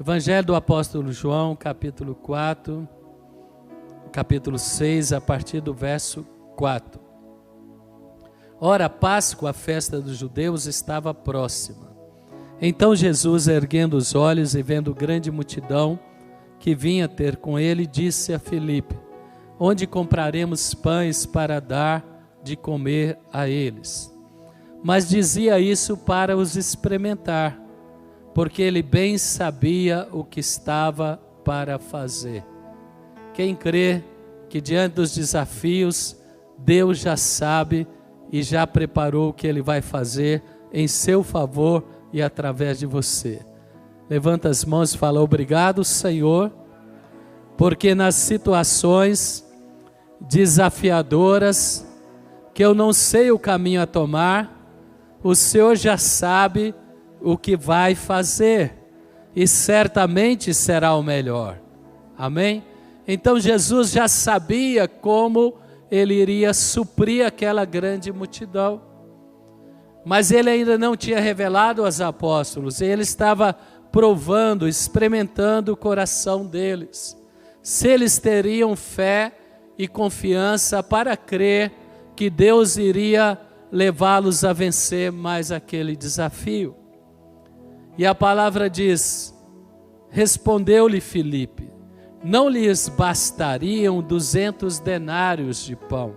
Evangelho do apóstolo João, capítulo 4, capítulo 6, a partir do verso 4. Ora, a Páscoa, a festa dos judeus, estava próxima. Então Jesus, erguendo os olhos e vendo grande multidão que vinha ter com ele, disse a Filipe: onde compraremos pães para dar de comer a eles? Mas dizia isso para os experimentar, porque ele bem sabia o que estava para fazer. Quem crê que diante dos desafios, Deus já sabe e já preparou o que ele vai fazer em seu favor e através de você. Levanta as mãos e fala: obrigado, Senhor, porque nas situações desafiadoras, que eu não sei o caminho a tomar, o Senhor já sabe o que vai fazer, e certamente será o melhor. Amém? Então Jesus já sabia como ele iria suprir aquela grande multidão, mas ele ainda não tinha revelado aos apóstolos, ele estava provando, experimentando o coração deles, se eles teriam fé e confiança para crer que Deus iria levá-los a vencer mais aquele desafio. E a palavra diz: respondeu-lhe Filipe: não lhes bastariam 200 denários de pão?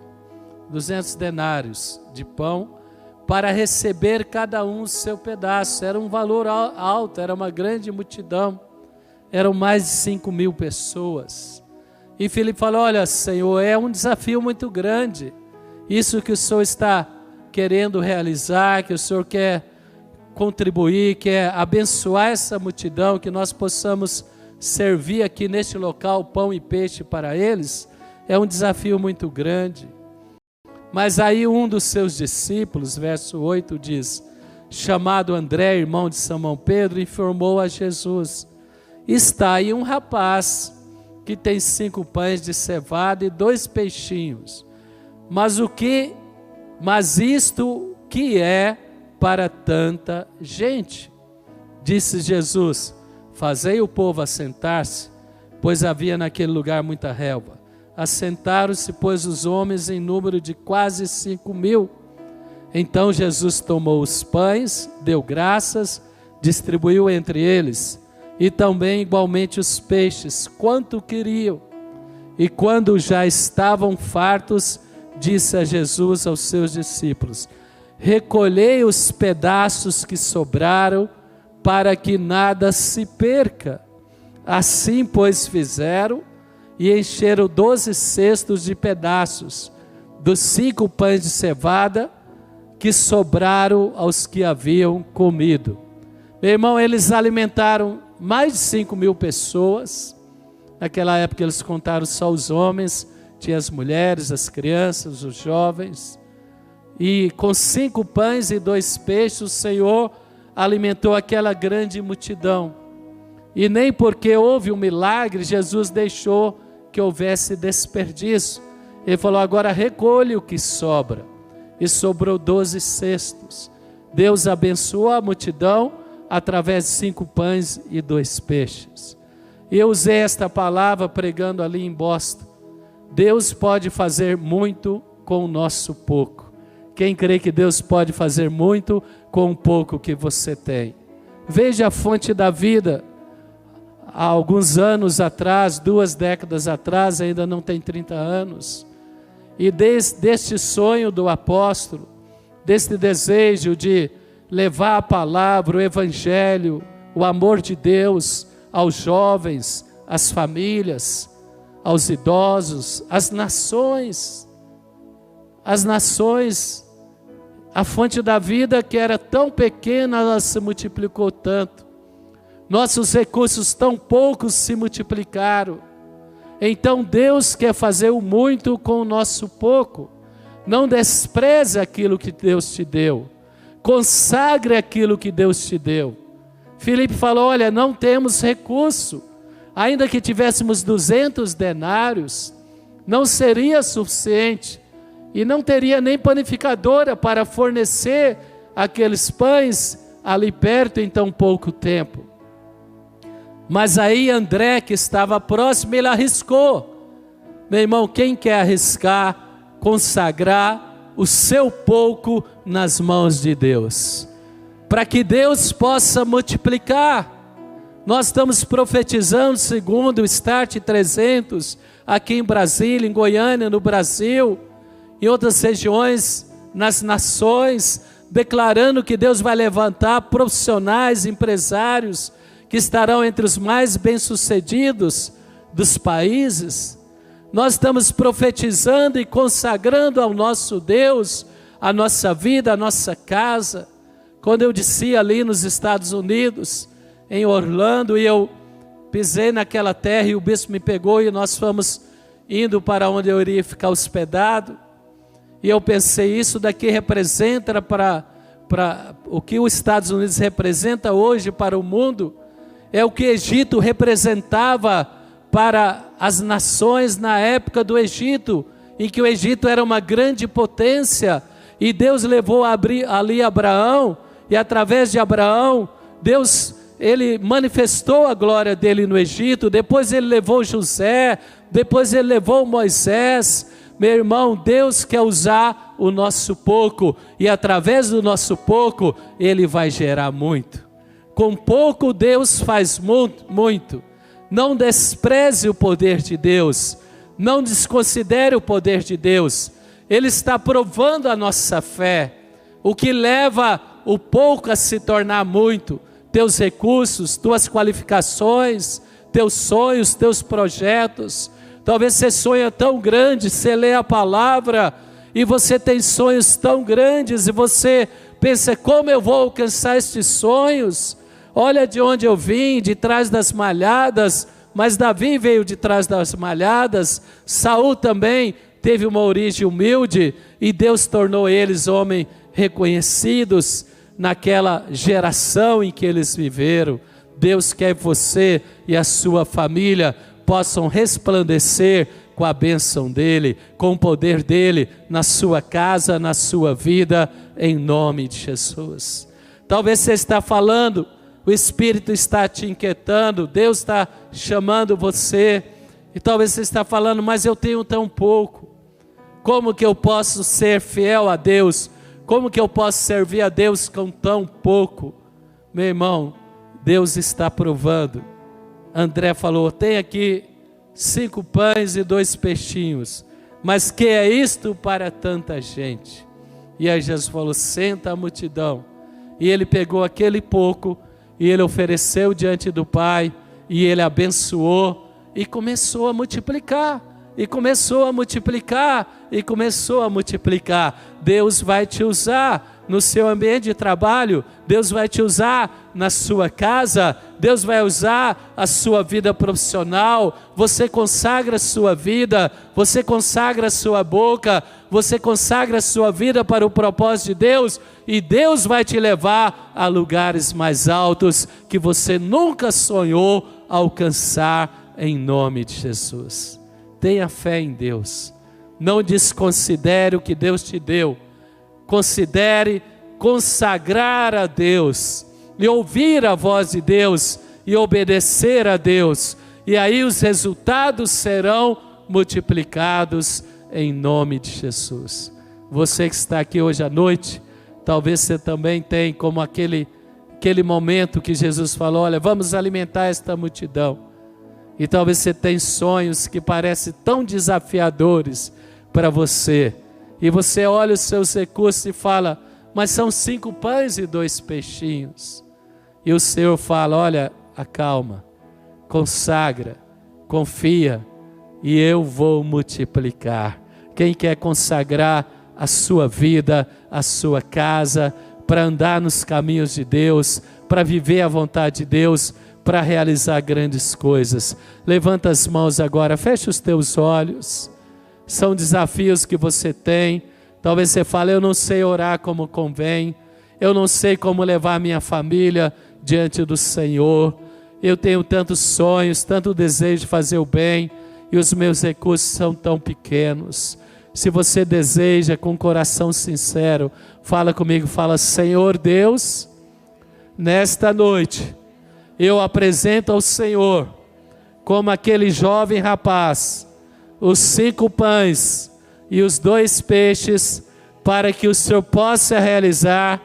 200 denários de pão para receber cada um o seu pedaço. Era um valor alto, era uma grande multidão, eram mais de 5.000 pessoas. E Filipe falou: olha, Senhor, é um desafio muito grande, isso que o Senhor está querendo realizar, que o Senhor quer contribuir, quer abençoar essa multidão, que nós possamos servir aqui neste local pão e peixe para eles, é um desafio muito grande. Mas aí um dos seus discípulos, verso 8 diz, chamado André, irmão de Simão Pedro, informou a Jesus: está aí um rapaz que tem 5 pães de cevada e 2 peixinhos, mas isto que é para tanta gente? Disse Jesus: fazei o povo assentar-se, pois havia naquele lugar muita relva. Assentaram-se, pois, os homens em número de quase 5.000. Então Jesus tomou os pães, deu graças, distribuiu entre eles, e também igualmente os peixes, quanto queriam. E quando já estavam fartos, disse a Jesus aos seus discípulos: recolhei os pedaços que sobraram, para que nada se perca. Assim, pois, fizeram, e encheram 12 cestos de pedaços dos 5 pães de cevada que sobraram aos que haviam comido. Meu irmão, eles alimentaram mais de 5.000 pessoas. Naquela época eles contaram só os homens, tinha as mulheres, as crianças, os jovens. E com 5 pães e 2 peixes, o Senhor alimentou aquela grande multidão. E nem porque houve um milagre, Jesus deixou que houvesse desperdício. Ele falou: agora recolhe o que sobra. E sobrou 12 cestos. Deus abençoou a multidão através de 5 pães e 2 peixes. E eu usei esta palavra pregando ali em Boston. Deus pode fazer muito com o nosso pouco. Quem crê que Deus pode fazer muito com o pouco que você tem? Veja a fonte da vida. Há alguns anos atrás, 2 décadas atrás, ainda não tem 30 anos. E deste sonho do apóstolo, deste desejo de levar a palavra, o evangelho, o amor de Deus aos jovens, às famílias, aos idosos, às nações, a fonte da vida que era tão pequena, ela se multiplicou tanto. Nossos recursos tão poucos se multiplicaram. Então Deus quer fazer o muito com o nosso pouco. Não despreze aquilo que Deus te deu. Consagre aquilo que Deus te deu. Filipe falou: olha, não temos recurso. Ainda que tivéssemos 200 denários, não seria suficiente. E não teria nem panificadora para fornecer aqueles pães ali perto em tão pouco tempo. Mas aí André, que estava próximo, ele arriscou. Meu irmão, quem quer arriscar, consagrar o seu pouco nas mãos de Deus, para que Deus possa multiplicar? Nós estamos profetizando segundo o Start 300, aqui em Brasília, em Goiânia, no Brasil, em outras regiões, nas nações, declarando que Deus vai levantar profissionais, empresários, que estarão entre os mais bem-sucedidos dos países. Nós estamos profetizando e consagrando ao nosso Deus a nossa vida, a nossa casa. Quando eu desci ali nos Estados Unidos, em Orlando, e eu pisei naquela terra e o bispo me pegou e nós fomos indo para onde eu iria ficar hospedado. E eu pensei, isso daqui representa para o que os Estados Unidos representa hoje para o mundo, é o que Egito representava para as nações na época do Egito, em que o Egito era uma grande potência, e Deus levou ali Abraão, e através de Abraão, Deus, ele manifestou a glória dele no Egito, depois ele levou José, depois ele levou Moisés. Meu irmão, Deus quer usar o nosso pouco, e através do nosso pouco, ele vai gerar muito. Com pouco Deus faz muito. Não despreze o poder de Deus, não desconsidere o poder de Deus. Ele está provando a nossa fé, o que leva o pouco a se tornar muito. Teus recursos, tuas qualificações, teus sonhos, teus projetos. Talvez você sonha tão grande, você lê a palavra e você tem sonhos tão grandes e você pensa, como eu vou alcançar estes sonhos? Olha de onde eu vim, de trás das malhadas, mas Davi veio de trás das malhadas, Saul também teve uma origem humilde e Deus tornou eles homens reconhecidos naquela geração em que eles viveram. Deus quer que você e a sua família possam resplandecer com a bênção dEle, com o poder dEle na sua casa, na sua vida, em nome de Jesus. Talvez você está falando, o Espírito está te inquietando, Deus está chamando você, e talvez você está falando, mas eu tenho tão pouco, como que eu posso ser fiel a Deus? Como que eu posso servir a Deus com tão pouco? Meu irmão, Deus está provando. André falou, tem aqui 5 pães e 2 peixinhos, mas que é isto para tanta gente? E aí Jesus falou, senta a multidão. E ele pegou aquele pouco, e ele ofereceu diante do Pai, e ele abençoou, e começou a multiplicar, e começou a multiplicar, e começou a multiplicar. Deus vai te usar no seu ambiente de trabalho, Deus vai te usar na sua casa, Deus vai usar a sua vida profissional. Você consagra a sua vida, você consagra a sua boca, você consagra a sua vida para o propósito de Deus, e Deus vai te levar a lugares mais altos que você nunca sonhou alcançar, em nome de Jesus. Tenha fé em Deus, não desconsidere o que Deus te deu, considere consagrar a Deus, e ouvir a voz de Deus, e obedecer a Deus, e aí os resultados serão multiplicados em nome de Jesus. Você que está aqui hoje à noite, talvez você também tenha como aquele momento que Jesus falou, olha, vamos alimentar esta multidão. E talvez você tenha sonhos que parecem tão desafiadores para você. E você olha os seus recursos e fala, mas são 5 pães e 2 peixinhos. E o Senhor fala, olha, acalma, consagra, confia, e eu vou multiplicar. Quem quer consagrar a sua vida, a sua casa, para andar nos caminhos de Deus, para viver a vontade de Deus, para realizar grandes coisas? Levanta as mãos agora, fecha os teus olhos. São desafios que você tem. Talvez você fale, eu não sei orar como convém, eu não sei como levar a minha família diante do Senhor, eu tenho tantos sonhos, tanto desejo de fazer o bem, e os meus recursos são tão pequenos. Se você deseja com coração sincero, fala comigo, fala, Senhor Deus, nesta noite, eu apresento ao Senhor, como aquele jovem rapaz, os 5 pães e os 2 peixes, para que o Senhor possa realizar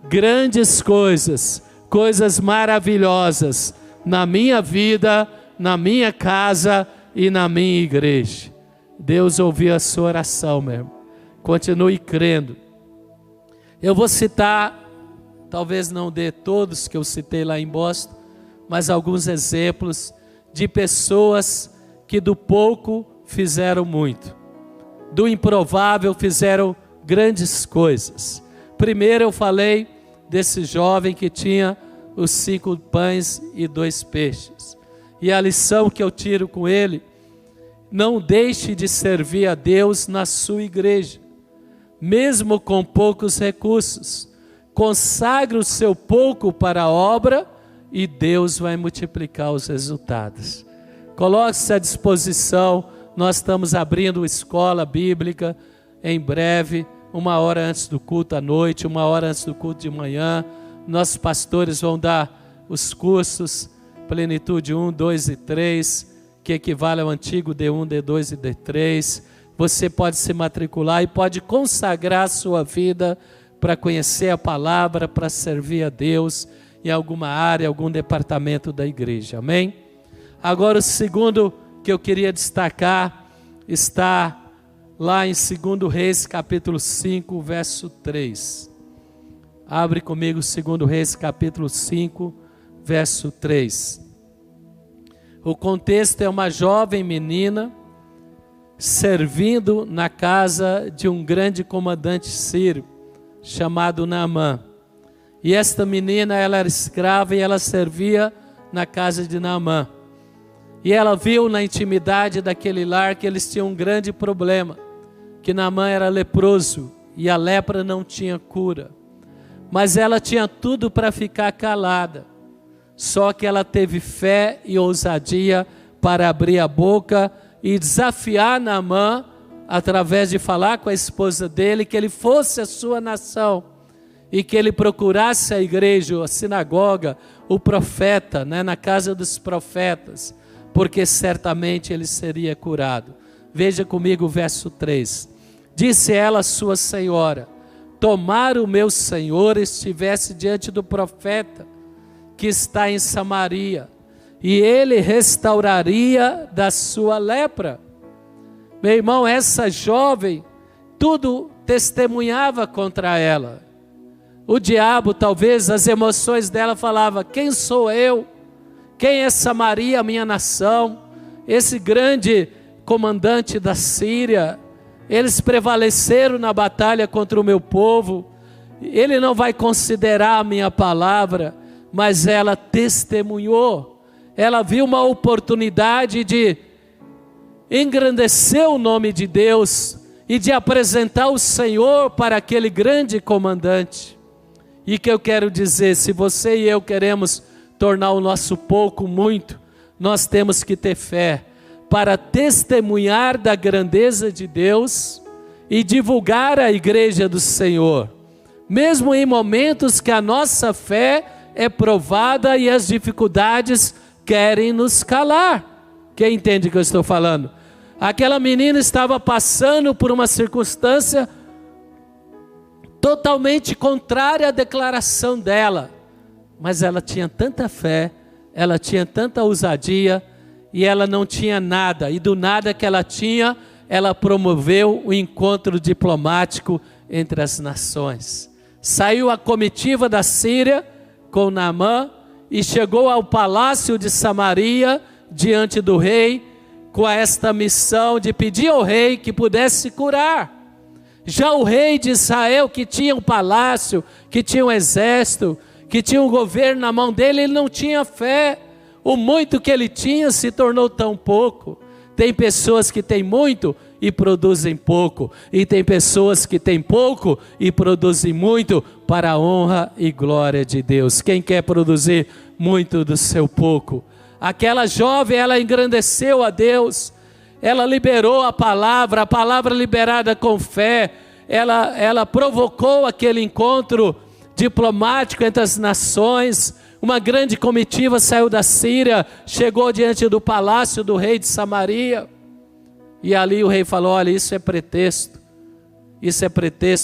grandes coisas, coisas maravilhosas na minha vida, na minha casa e na minha igreja. Deus ouviu a sua oração, meu irmão. Continue crendo. Eu vou citar, talvez não dê todos que eu citei lá em Boston, mas alguns exemplos de pessoas que do pouco fizeram muito, do improvável fizeram grandes coisas. Primeiro eu falei desse jovem que tinha os 5 pães e 2 peixes. E a lição que eu tiro com ele: não deixe de servir a Deus na sua igreja, mesmo com poucos recursos. Consagre o seu pouco para a obra e Deus vai multiplicar os resultados. Coloque-se à disposição. Nós estamos abrindo escola bíblica em breve, 1 hora antes do culto à noite, 1 hora antes do culto de manhã. Nossos pastores vão dar os cursos Plenitude 1, 2 e 3, que equivale ao antigo D1, D2 e D3. Você pode se matricular e pode consagrar a sua vida para conhecer a palavra, para servir a Deus em alguma área, algum departamento da igreja. Amém? Agora o segundo que eu queria destacar está lá em 2 Reis, capítulo 5, verso 3. Abre comigo 2 Reis, capítulo 5, verso 3. O contexto é uma jovem menina servindo na casa de um grande comandante sírio, chamado Naamã. E esta menina, ela era escrava e ela servia na casa de Naamã. E ela viu na intimidade daquele lar que eles tinham um grande problema, que Naamã era leproso e a lepra não tinha cura. Mas ela tinha tudo para ficar calada, só que ela teve fé e ousadia para abrir a boca e desafiar Naamã, através de falar com a esposa dele, que ele fosse a sua nação e que ele procurasse a igreja, a sinagoga, o profeta, na casa dos profetas, porque certamente ele seria curado. Veja comigo o verso 3. Disse ela à sua senhora: tomara o meu senhor estivesse diante do profeta que está em Samaria, e ele restauraria da sua lepra. Meu irmão, essa jovem, tudo testemunhava contra ela. O diabo, talvez, as emoções dela falavam: quem sou eu? Quem é Samaria, minha nação? Esse grande comandante da Síria, eles prevaleceram na batalha contra o meu povo, ele não vai considerar a minha palavra. Mas ela testemunhou, ela viu uma oportunidade de engrandecer o nome de Deus e de apresentar o Senhor para aquele grande comandante. E que eu quero dizer, se você e eu queremos tornar o nosso pouco muito, nós temos que ter fé para testemunhar da grandeza de Deus e divulgar a igreja do Senhor, mesmo em momentos que a nossa fé é provada e as dificuldades querem nos calar. Quem entende o que eu estou falando? Aquela menina estava passando por uma circunstância totalmente contrária à declaração dela, mas ela tinha tanta fé, ela tinha tanta ousadia, e ela não tinha nada, e do nada que ela tinha, ela promoveu o encontro diplomático entre as nações. Saiu a comitiva da Síria com Naamã e chegou ao palácio de Samaria, diante do rei, com esta missão de pedir ao rei que pudesse curar. Já o rei de Israel, que tinha um palácio, que tinha um exército, que tinha um governo na mão dele, ele não tinha fé. O muito que ele tinha se tornou tão pouco. Tem pessoas que têm muito e produzem pouco, e tem pessoas que têm pouco e produzem muito para a honra e glória de Deus. Quem quer produzir muito do seu pouco? Aquela jovem, ela engrandeceu a Deus, ela liberou a palavra liberada com fé, ela provocou aquele encontro diplomático entre as nações, Uma grande comitiva saiu da Síria, chegou diante do palácio do rei de Samaria. E ali o rei falou: olha, isso é pretexto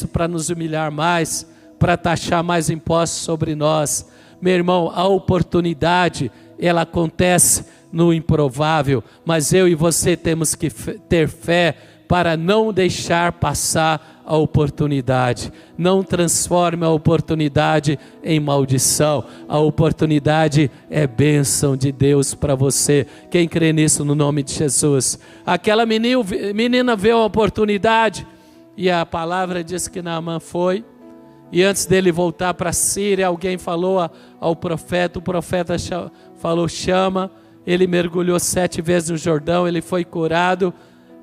para nos humilhar mais, para taxar mais impostos sobre nós. Meu irmão, a oportunidade, ela acontece no improvável, mas eu e você temos que ter fé para não deixar passar a oportunidade. Não transforme a oportunidade em maldição. A oportunidade é bênção de Deus para você. Quem crê nisso no nome de Jesus? Aquela menina viu a oportunidade e a palavra diz que Naamã foi. E antes dele voltar para a Síria, alguém falou ao profeta, o profeta falou: chama. Ele mergulhou 7 vezes no Jordão, ele foi curado.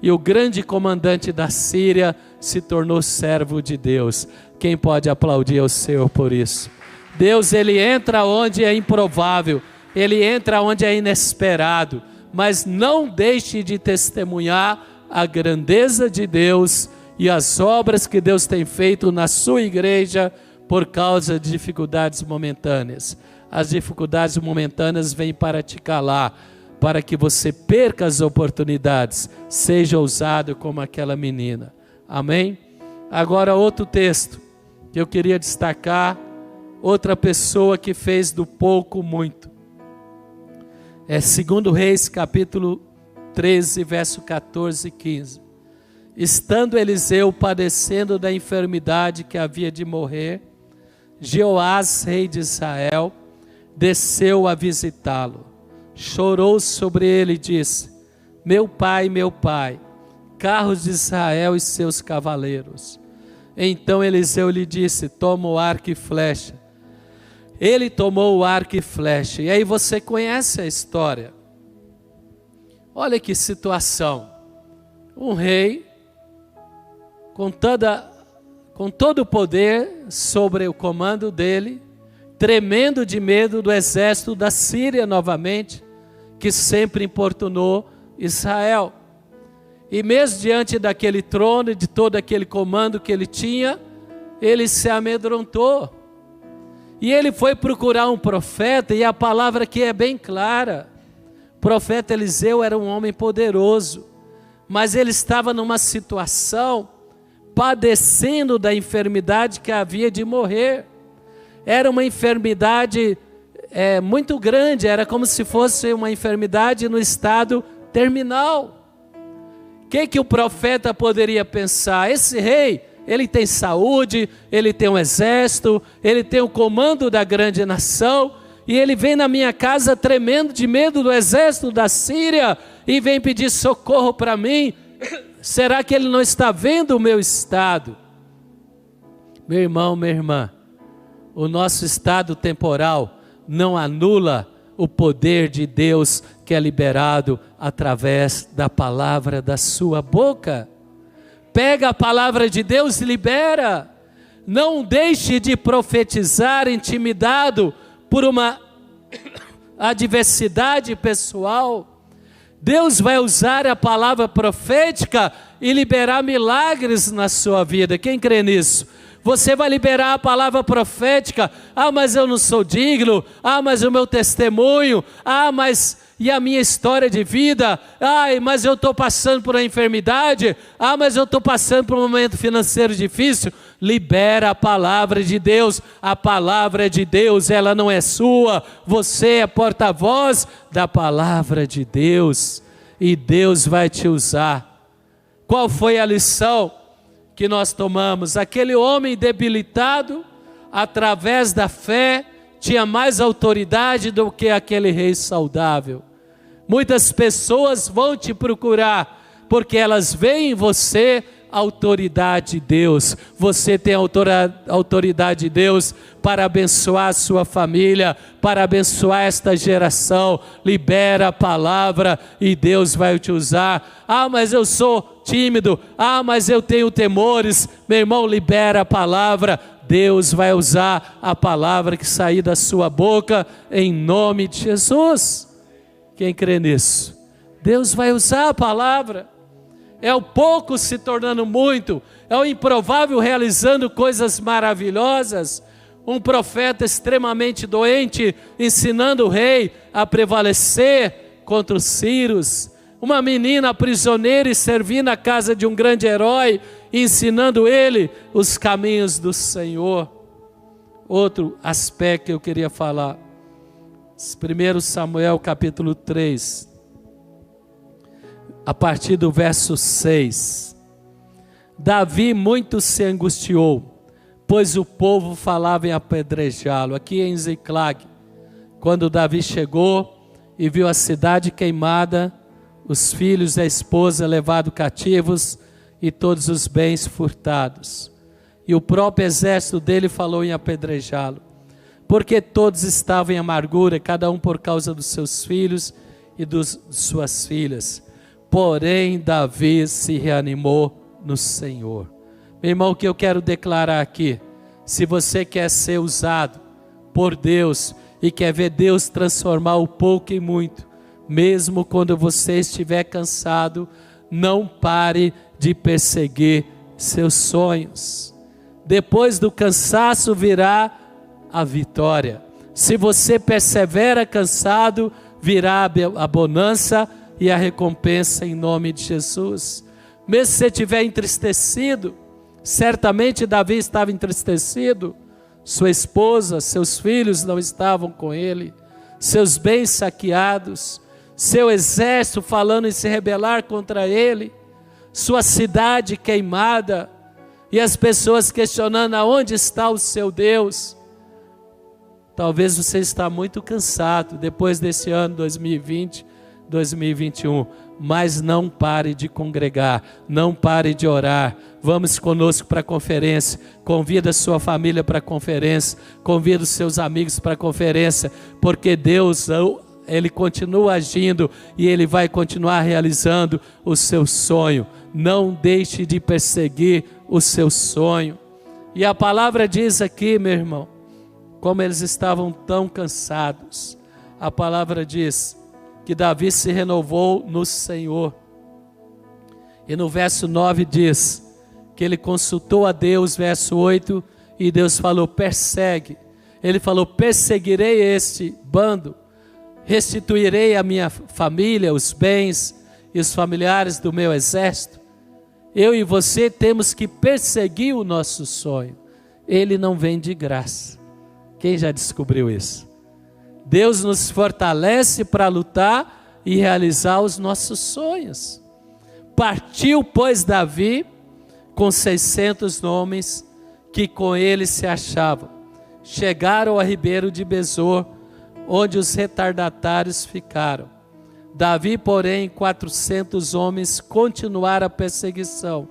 E o grande comandante da Síria se tornou servo de Deus. Quem pode aplaudir ao Senhor por isso? Deus, Ele entra onde é improvável, Ele entra onde é inesperado, mas não deixe de testemunhar a grandeza de Deus e as obras que Deus tem feito na sua igreja por causa de dificuldades momentâneas. As dificuldades momentâneas vêm para te calar, para que você perca as oportunidades, seja ousado como aquela menina. Amém? Agora outro texto que eu queria destacar, outra pessoa que fez do pouco muito. É 2 Reis capítulo 13, verso 14 e 15. Estando Eliseu padecendo da enfermidade que havia de morrer, Jeoás, rei de Israel, desceu a visitá-lo. Chorou sobre ele e disse: meu pai, carros de Israel e seus cavaleiros. Então Eliseu lhe disse: toma o arco e flecha. Ele tomou o arco e flecha. E aí você conhece a história. Olha que situação. Um rei com todo o poder sobre o comando dele, tremendo de medo do exército da Síria novamente, que sempre importunou Israel. E mesmo diante daquele trono e de todo aquele comando que ele tinha, ele se amedrontou. E ele foi procurar um profeta, e a palavra aqui é bem clara. O profeta Eliseu era um homem poderoso, mas ele estava numa situação, padecendo da enfermidade que havia de morrer. Era uma enfermidade muito grande, era como se fosse uma enfermidade no estado terminal. O que o profeta poderia pensar? Esse rei, ele tem saúde, ele tem um exército, ele tem o comando da grande nação, e ele vem na minha casa tremendo de medo do exército da Síria, e vem pedir socorro para mim. Será que ele não está vendo o meu estado? Meu irmão, minha irmã, o nosso estado temporal não anula o poder de Deus que é liberado através da palavra da sua boca. Pega a palavra de Deus e libera. Não deixe de profetizar intimidado por uma adversidade pessoal. Deus vai usar a palavra profética e liberar milagres na sua vida. Quem crê nisso? Você vai liberar a palavra profética. Mas eu não sou digno. Mas o meu testemunho. Mas e a minha história de vida? Mas eu estou passando por uma enfermidade. Mas eu estou passando por um momento financeiro difícil. Libera a palavra de Deus. A palavra de Deus, ela não é sua. Você é porta-voz da palavra de Deus. E Deus vai te usar. Qual foi a lição que nós tomamos? Aquele homem debilitado, através da fé, tinha mais autoridade do que aquele rei saudável. Muitas pessoas vão te procurar, porque elas veem em você a autoridade de Deus. Você tem a autoridade de Deus para abençoar a sua família, para abençoar esta geração. Libera a palavra e Deus vai te usar. Mas eu sou tímido. Mas eu tenho temores. Meu irmão, libera a palavra. Deus vai usar a palavra que sair da sua boca em nome de Jesus. Quem crê nisso? Deus vai usar a palavra. É o pouco se tornando muito, é o improvável realizando coisas maravilhosas. um profeta extremamente doente, ensinando o rei a prevalecer contra os sírios, uma menina prisioneira e servindo a casa de um grande herói, ensinando ele os caminhos do Senhor. Outro aspecto que eu queria falar, 1 Samuel capítulo 3, a partir do verso 6. Davi muito se angustiou, pois o povo falava em apedrejá-lo. Aqui em Ziclag, quando Davi chegou e viu a cidade queimada, os filhos e a esposa levados cativos e todos os bens furtados. E o próprio exército dele falou em apedrejá-lo, porque todos estavam em amargura, cada um por causa dos seus filhos e de suas filhas. Porém, Davi se reanimou no Senhor. Meu irmão, o que eu quero declarar aqui, se você quer ser usado por Deus e quer ver Deus transformar o pouco em muito, mesmo quando você estiver cansado, não pare de perseguir seus sonhos. Depois do cansaço virá a vitória. Se você persevera cansado, virá a bonança e a recompensa em nome de Jesus. Mesmo se você estiver entristecido, certamente Davi estava entristecido, sua esposa, seus filhos não estavam com ele, seus bens saqueados, seu exército falando em se rebelar contra ele, sua cidade queimada, e as pessoas questionando aonde está o seu Deus. Talvez você está muito cansado depois desse ano 2020, 2021, mas não pare de congregar, não pare de orar. Vamos conosco para a conferência, convida a sua família para a conferência, convida os seus amigos para a conferência, porque Deus, Ele continua agindo e Ele vai continuar realizando o seu sonho. Não deixe de perseguir o seu sonho. E a palavra diz aqui, meu irmão, como eles estavam tão cansados, a palavra diz que Davi se renovou no Senhor. E no verso 9 diz que ele consultou a Deus, verso 8, e Deus falou, persegue. Ele falou, perseguirei este bando, restituirei a minha família, os bens e os familiares do meu exército. Eu e você temos que perseguir o nosso sonho. Ele não vem de graça. Quem já descobriu isso? Deus nos fortalece para lutar e realizar os nossos sonhos. Partiu, pois, Davi com 600 homens que com ele se achavam. Chegaram ao ribeiro de Besor, onde os retardatários ficaram. Davi, porém, 400 homens continuaram a perseguição,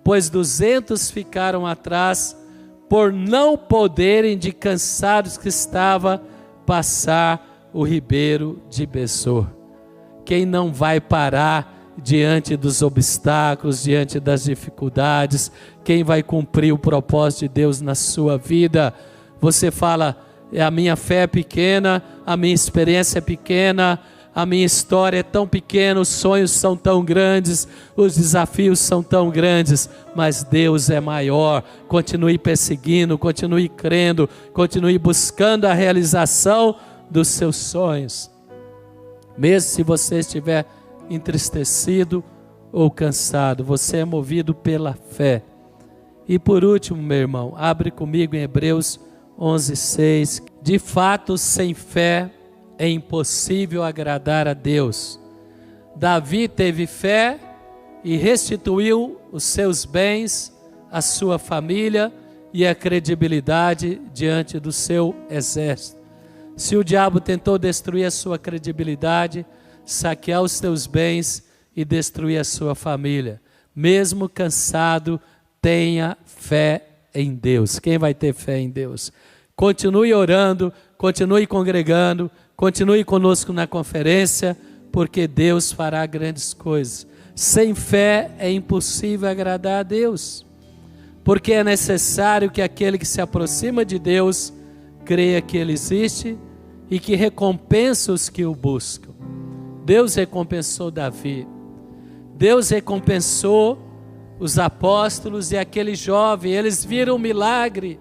pois 200 ficaram atrás, por não poderem, de cansados que estava, passar o ribeiro de Besor. Quem não vai parar diante dos obstáculos, diante das dificuldades? Quem vai cumprir o propósito de Deus na sua vida? Você fala, a minha fé é pequena, a minha experiência é pequena, a minha história é tão pequena, os sonhos são tão grandes, os desafios são tão grandes, mas Deus é maior. Continue perseguindo, continue crendo, continue buscando a realização dos seus sonhos, mesmo se você estiver entristecido ou cansado, você é movido pela fé. E por último, meu irmão, abre comigo em Hebreus 11:6. De fato, sem fé é impossível agradar a Deus. Davi teve fé e restituiu os seus bens, a sua família e a credibilidade diante do seu exército. Se o diabo tentou destruir a sua credibilidade, saquear os teus bens e destruir a sua família, mesmo cansado, tenha fé em Deus. Quem vai ter fé em Deus? Continue orando, continue congregando, continue conosco na conferência, porque Deus fará grandes coisas. Sem fé é impossível agradar a Deus, porque é necessário que aquele que se aproxima de Deus creia que Ele existe e que recompensa os que o buscam. Deus recompensou Davi, Deus recompensou os apóstolos e aquele jovem. Eles viram o milagre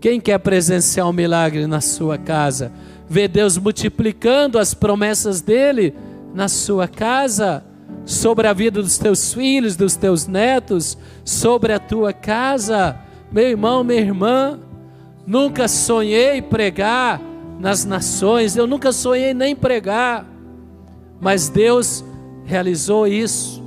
Quem quer presenciar um milagre na sua casa? Ver Deus multiplicando as promessas dele na sua casa, sobre a vida dos teus filhos, dos teus netos, sobre a tua casa. Meu irmão, minha irmã, nunca sonhei pregar nas nações, eu nunca sonhei nem pregar, mas Deus realizou isso,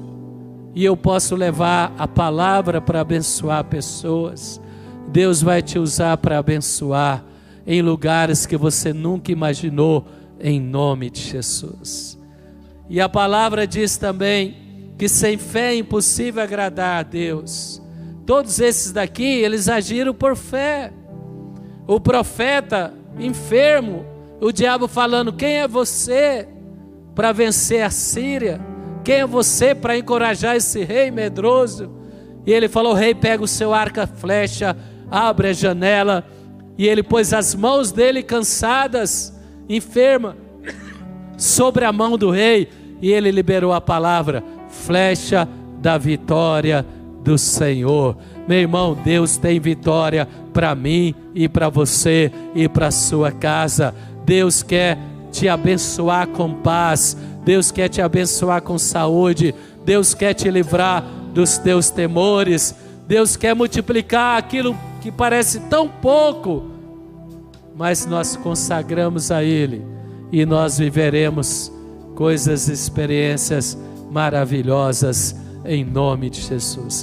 e eu posso levar a palavra para abençoar pessoas. Deus vai te usar para abençoar em lugares que você nunca imaginou, em nome de Jesus. E a palavra diz também que sem fé é impossível agradar a Deus. Todos esses daqui, eles agiram por fé. O profeta enfermo, o diabo falando: quem é você para vencer a Síria? Quem é você para encorajar esse rei medroso? E ele falou: rei, pega o seu arco e flecha, abre a janela. E ele pôs as mãos dele cansadas, enferma, sobre a mão do rei, e ele liberou a palavra: flecha da vitória do Senhor. Meu irmão, Deus tem vitória para mim e para você e para a sua casa. Deus quer te abençoar com paz, Deus quer te abençoar com saúde, Deus quer te livrar dos teus temores, Deus quer multiplicar aquilo que parece tão pouco, mas nós consagramos a Ele e nós viveremos coisas, experiências maravilhosas em nome de Jesus.